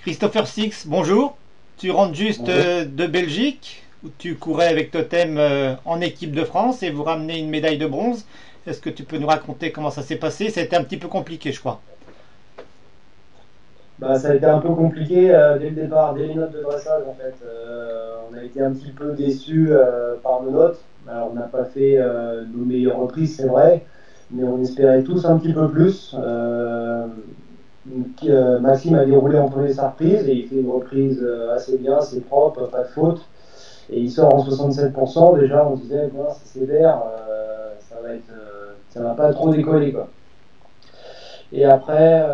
Christopher Six, bonjour. Tu rentres juste Bonjour. de Belgique, où tu courais avec Totem en équipe de France et vous ramenez une médaille de bronze. Est-ce que tu peux nous raconter comment ça s'est passé? Ça a été un petit peu compliqué, je crois. Bah, ça a été un peu compliqué dès le départ, dès les notes de dressage en fait. On a été un petit peu déçus par nos notes. Alors, on n'a pas fait nos meilleures reprises, c'est vrai, mais on espérait tous un petit peu plus. Maxime a déroulé en premier sa reprise et il fait une reprise assez bien, c'est propre, pas de faute. Et il sort en 67%. Déjà, on se disait, bon, c'est sévère, ça va pas trop décoller quoi. Et après,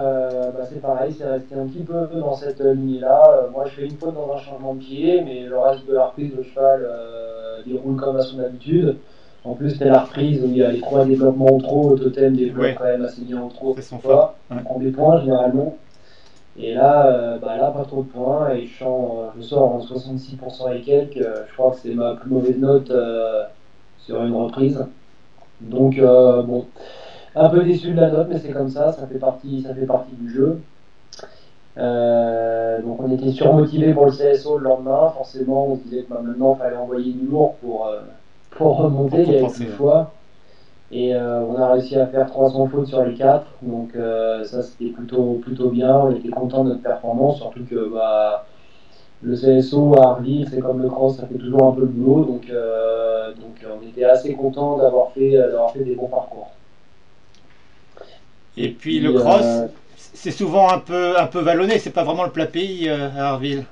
bah, c'est pareil, c'est resté un petit peu dans cette lignée-là. Moi, je fais une faute dans un changement de pied, mais le reste de la reprise, le cheval déroule comme à son habitude. En plus, c'était la reprise où il y a les trois développements au trot. Le Totem développe Ouais, quand même assez bien au trot c'est cette son fort. fois. Ouais. Il prend des points généralement. Et là, là, pas trop de points. Et je sors en 66% et quelques. Je crois que c'est ma plus mauvaise note sur une reprise. Donc, bon, un peu déçu de la note, mais c'est comme ça fait partie du jeu. Donc on était surmotivé pour le CSO le lendemain. Forcément, on se disait que bah, maintenant il fallait envoyer du lourd pour Pour remonter. Il n'y avait plus compenser. le Ouais. choix. Et on a réussi à faire 300 fautes sur les 4. Donc ça c'était plutôt bien. On était content de notre performance. Surtout que bah, le CSO à Arville, c'est comme le cross, ça fait toujours un peu le boulot. Donc on était assez content d'avoir fait des bons parcours. Et Et puis le puis cross, c'est souvent un peu vallonné. C'est pas vraiment le plat pays à Harville.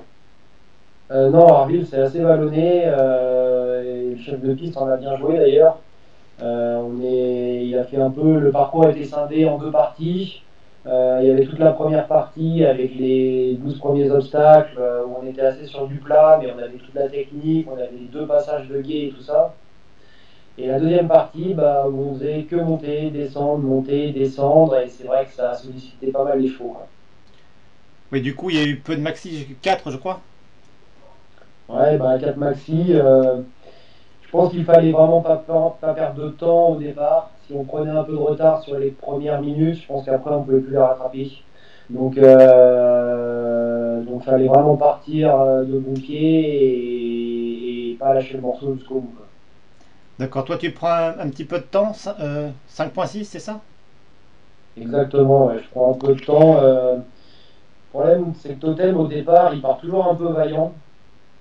non, Arville, c'est assez vallonné. Et le chef de piste en a bien joué d'ailleurs. Il a fait un peu, le parcours a été scindé en deux parties. Il y avait toute la première partie avec les 12 premiers obstacles où on était assez sur du plat, mais on avait toute la technique, on avait les deux passages de guet et tout ça. Et la deuxième partie, bah, où on faisait que monter, descendre, et c'est vrai que ça a sollicité pas mal les chevaux, quoi. Oui, du coup, il y a eu peu de maxi, 4 je crois. Ouais, bah, 4 maxi, je pense qu'il fallait vraiment pas perdre de temps au départ. Si on prenait un peu de retard sur les premières minutes, je pense qu'après on pouvait plus les rattraper. Donc fallait vraiment partir de bon pied et pas lâcher le morceau jusqu'au bout, quoi. D'accord, toi tu prends un petit peu de temps, 5,6 c'est ça? Exactement, ouais, je prends un peu de temps. Le problème, c'est que Totem au départ, il part toujours un peu vaillant.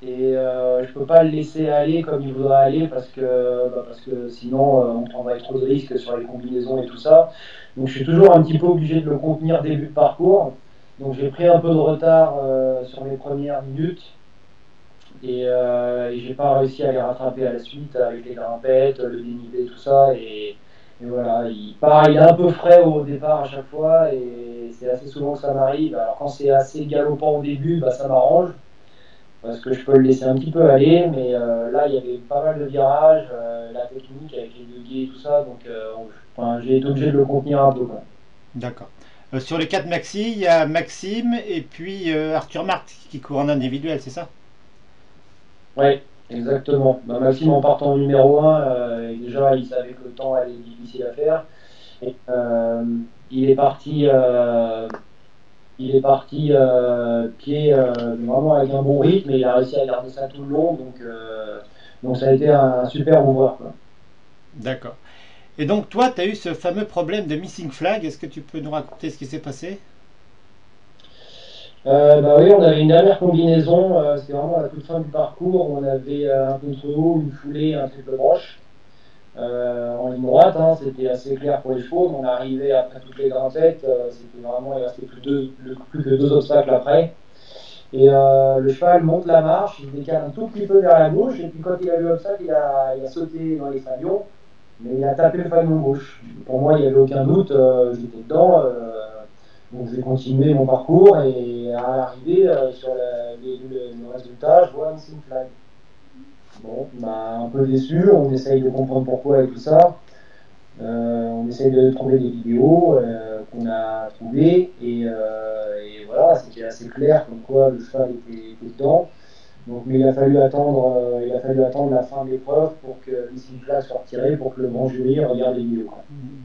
Et je peux pas le laisser aller comme il voudrait aller parce que sinon on prendrait trop de risques sur les combinaisons et tout ça. Donc je suis toujours un petit peu obligé de le contenir début de parcours. Donc j'ai pris un peu de retard sur mes premières minutes et j'ai pas réussi à les rattraper à la suite avec les grimpettes, le dénivelé, tout ça. Et voilà, il est un peu frais au départ à chaque fois et c'est assez souvent que ça m'arrive. Alors quand c'est assez galopant au début, bah, ça m'arrange parce que je peux le laisser un petit peu aller, mais là il y avait pas mal de virages, la technique avec les deux guides et tout ça, donc enfin, j'ai été obligé de le contenir un peu, quoi. D'accord. Sur les 4 maxi, il y a Maxime et puis Arthur Marx qui court en individuel, c'est ça? Ouais, exactement. Bah, Maxime en partant numéro 1, déjà il savait que le temps allait être difficile à faire. Et, il est parti, pied vraiment avec un bon rythme et il a réussi à garder ça tout le long, donc ça a été un super ouvreur, quoi. D'accord. Et donc toi, tu as eu ce fameux problème de missing flag. Est-ce que tu peux nous raconter ce qui s'est passé? Bah oui, on avait une dernière combinaison, c'était vraiment à la toute fin du parcours, on avait un contre-haut, une foulée, un triple broche en ligne droite, hein, c'était assez clair pour les chevaux, mais on arrivait après toutes les grimpettes, c'était vraiment, il restait plus que deux obstacles après. Et le cheval monte la marche, il se décale un tout petit peu vers la gauche, et puis quand il a vu l'obstacle, il a sauté dans les fanions, mais il a tapé le fanion gauche. Pour moi, il n'y avait aucun doute, j'étais dedans. Donc j'ai continué mon parcours et à l'arrivée sur le résultat, je vois un missing flag. Bon, bah, un peu déçu, on essaye de comprendre pourquoi et tout ça. On essaye de trouver des vidéos qu'on a trouvées et voilà, c'était assez clair comme quoi le cheval était dedans. Donc, mais il a fallu attendre la fin de l'épreuve pour que le missing flag soit retiré, pour que le grand jury regarde les vidéos, quoi.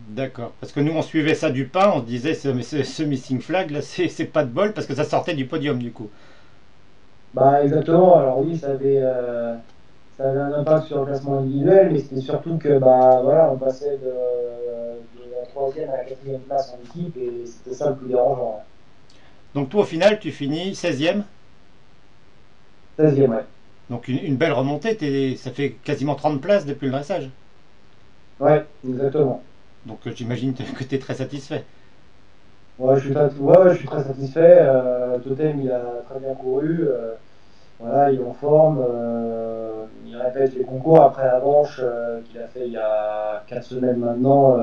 D'accord. Parce que nous, on suivait ça du pas, on se disait, ce missing flag, là, c'est pas de bol, parce que ça sortait du podium, du coup. Bah, exactement. Alors oui, ça avait un impact sur le classement individuel, mais c'était surtout que bah voilà, on passait de la troisième à la quatrième place en équipe et c'était ça le plus dérangeant. Donc toi, au final, tu finis 16e. 16e, ouais. Donc une belle remontée, ça fait quasiment 30 places depuis le dressage. Ouais, exactement. Donc j'imagine que tu es très satisfait. Ouais, je suis très satisfait. Totem, il a très bien couru. Voilà, il est en forme. Il répète les concours après la manche qu'il a fait il y a 4 semaines maintenant.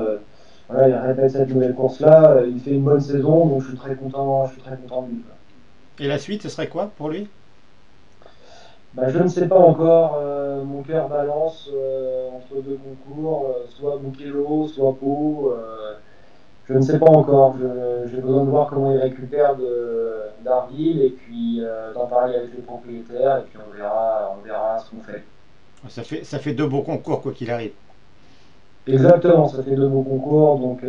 Voilà, il répète cette nouvelle course-là. Il fait une bonne saison, donc je suis très content de lui, quoi. Et la suite, ce serait quoi pour lui? Bah, je ne sais pas encore. Mon cœur balance entre deux concours, soit Mugello, soit Pau. Je ne sais pas encore. J'ai besoin de voir comment il récupère d'Arville et puis d'en parler avec les propriétaires et puis on verra ce qu'on fait. Ça fait deux beaux concours, quoi qu'il arrive. Exactement, ça fait deux beaux concours, donc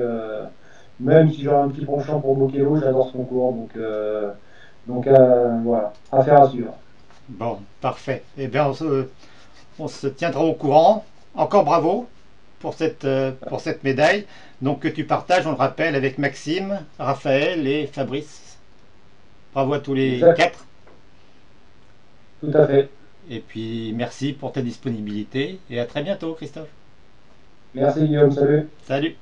même si j'ai un petit penchant pour Mugello, j'adore ce concours, donc voilà, affaire à suivre. Bon, parfait. Eh bien, on se tiendra au courant. Encore bravo pour cette médaille. Donc que tu partages, on le rappelle, avec Maxime, Raphaël et Fabrice. Bravo à tous les Exact, quatre. tout à fait. Et puis merci pour ta disponibilité et à très bientôt, Christophe. Merci Guillaume, salut. Salut.